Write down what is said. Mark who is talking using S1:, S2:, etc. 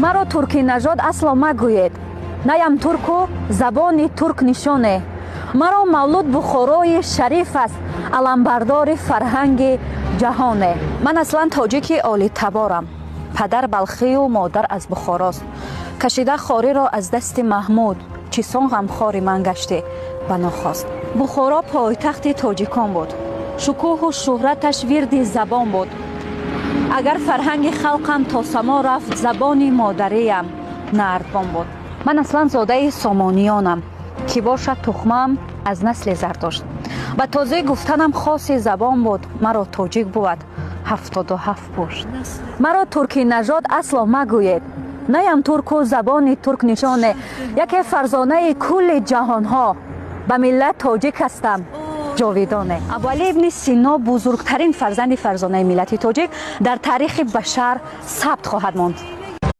S1: маро турки нажод асло магӯед, наям турку забони турк нишоне. маро мавлуд бухорои шариф аст, аламбардори фарҳанги ҷаҳоне. ман аслан тоҷики олитаборам. падар балхию модар аз бухорост. кашида хориро аз дасти маҳмуд, чисон ғамхори ман гашти ба нохост. бухоро пойтахти тоҷикон буд. шукӯҳу шӯҳраташ вирди забон буд. агар фарҳанги халқам то само рафт, забони модариям наардбон буд. ман аслан зодаи сомонионам, ки бошад тухмам аз насли зардошт. ба тозаи гуфтанам хоси забон буд, маро тоҷик буд 77 пушт. маро турки нажод асло магӯед, наям турку забони турк нишоне. яке фарзонаи кулли ҷаҳонҳо, ба миллат тоҷик ҳастам ҷовидоне. абуалӣ ибни сино бузургтарин фарзанди фарзонаи миллати тоҷик дар таърихи башар сабт хоҳад монд.